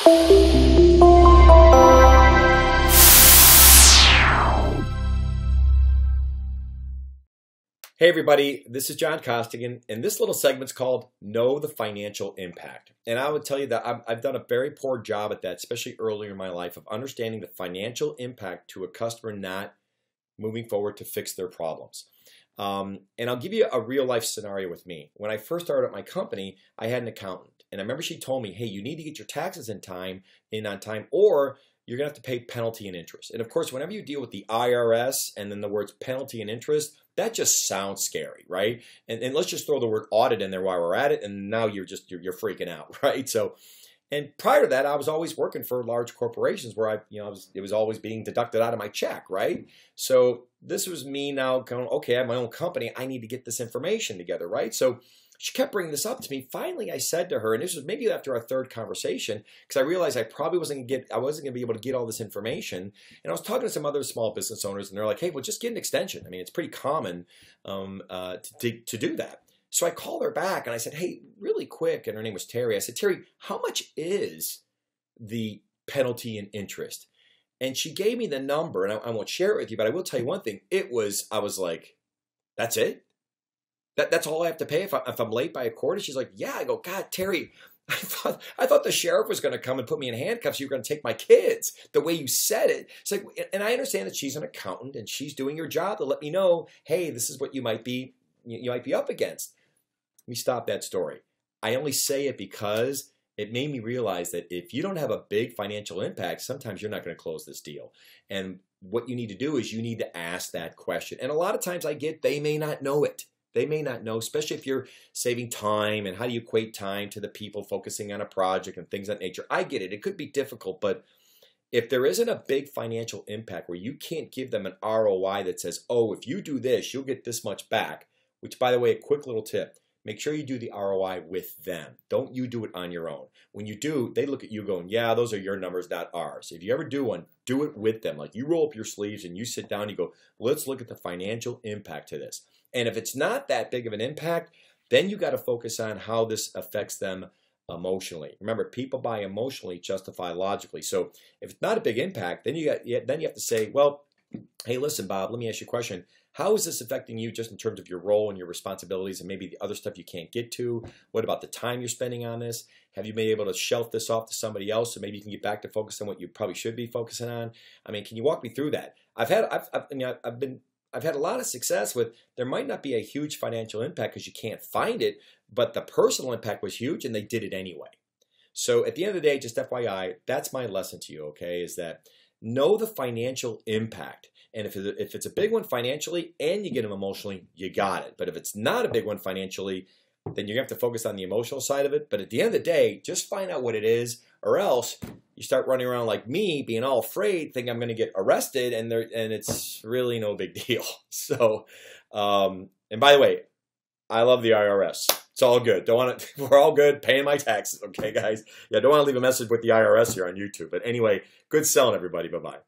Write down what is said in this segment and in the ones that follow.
Hey everybody, this is John Costigan, and this little segment's called Know the Financial Impact. And I would tell you that I've done a very poor job at that, especially earlier in my life, of understanding the financial impact to a customer not moving forward to fix their problems. And I'll give you a real life scenario with me. When I first started at my company, I had an accountant, and I remember she told me, hey, you need to get your taxes in on time, or you're gonna have to pay penalty and interest. And of course, whenever you deal with the IRS and then the words penalty and interest, that just sounds scary, right? And let's just throw the word audit in there while we're at it, and now you're freaking out, right? So, and prior to that, I was always working for large corporations where it was always being deducted out of my check, right? So this was me now going, okay, I have my own company, I need to get this information together, right? So she kept bringing this up to me. Finally, I said to her, and this was maybe after our third conversation, because I realized I probably wasn't going to be able to get all this information. And I was talking to some other small business owners, and they're like, hey, well, just get an extension. I mean, it's pretty common to do that. So I called her back, and I said, hey, really quick, and her name was Terry. I said, Terry, how much is the penalty and interest? And she gave me the number, and I won't share it with you, but I will tell you one thing. I was like, that's it? That's all I have to pay if I'm late by a quarter? She's like, yeah. I go, God, Terry, I thought the sheriff was going to come and put me in handcuffs. You were going to take my kids. The way you said it. It's like, and I understand that she's an accountant and she's doing her job to let me know, hey, this is what you might be up against. Let me stop that story. I only say it because it made me realize that if you don't have a big financial impact, sometimes you're not going to close this deal. And what you need to do is you need to ask that question. And a lot of times they may not know it. They may not know, especially if you're saving time and how do you equate time to the people focusing on a project and things of that nature. I get it. It could be difficult, but if there isn't a big financial impact where you can't give them an ROI that says, oh, if you do this, you'll get this much back, which, by the way, a quick little tip, make sure you do the ROI with them. Don't you do it on your own. When you do, they look at you going, yeah, those are your numbers, not ours. If you ever do one, do it with them. Like you roll up your sleeves and you sit down and you go, let's look at the financial impact to this. And if it's not that big of an impact, then you got to focus on how this affects them emotionally. Remember, people buy emotionally, justify logically. So if it's not a big impact, then you have to say, well, hey, listen, Bob, let me ask you a question. How is this affecting you just in terms of your role and your responsibilities and maybe the other stuff you can't get to? What about the time you're spending on this? Have you been able to shelf this off to somebody else so maybe you can get back to focus on what you probably should be focusing on? I mean, can you walk me through that? I've had a lot of success with, there might not be a huge financial impact because you can't find it, but the personal impact was huge and they did it anyway. So at the end of the day, just FYI, that's my lesson to you, okay, is that know the financial impact. And if it's a big one financially and you get them emotionally, you got it. But if it's not a big one financially, then you're going to have to focus on the emotional side of it. But at the end of the day, just find out what it is, or else you start running around like me, being all afraid, thinking I'm going to get arrested, and it's really no big deal. So, and by the way, I love the IRS. It's all good. We're all good paying my taxes, okay, guys? Yeah, don't want to leave a message with the IRS here on YouTube. But anyway, good selling, everybody. Bye-bye.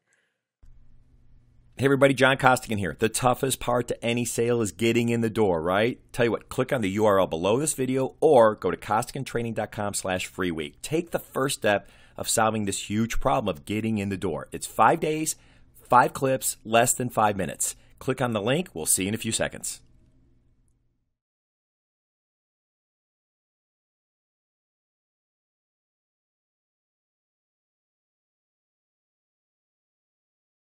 Hey everybody, John Costigan here. The toughest part to any sale is getting in the door, right? Tell you what, click on the URL below this video or go to costigantraining.com/free week. Take the first step of solving this huge problem of getting in the door. It's 5 days, 5 clips, less than 5 minutes. Click on the link. We'll see you in a few seconds.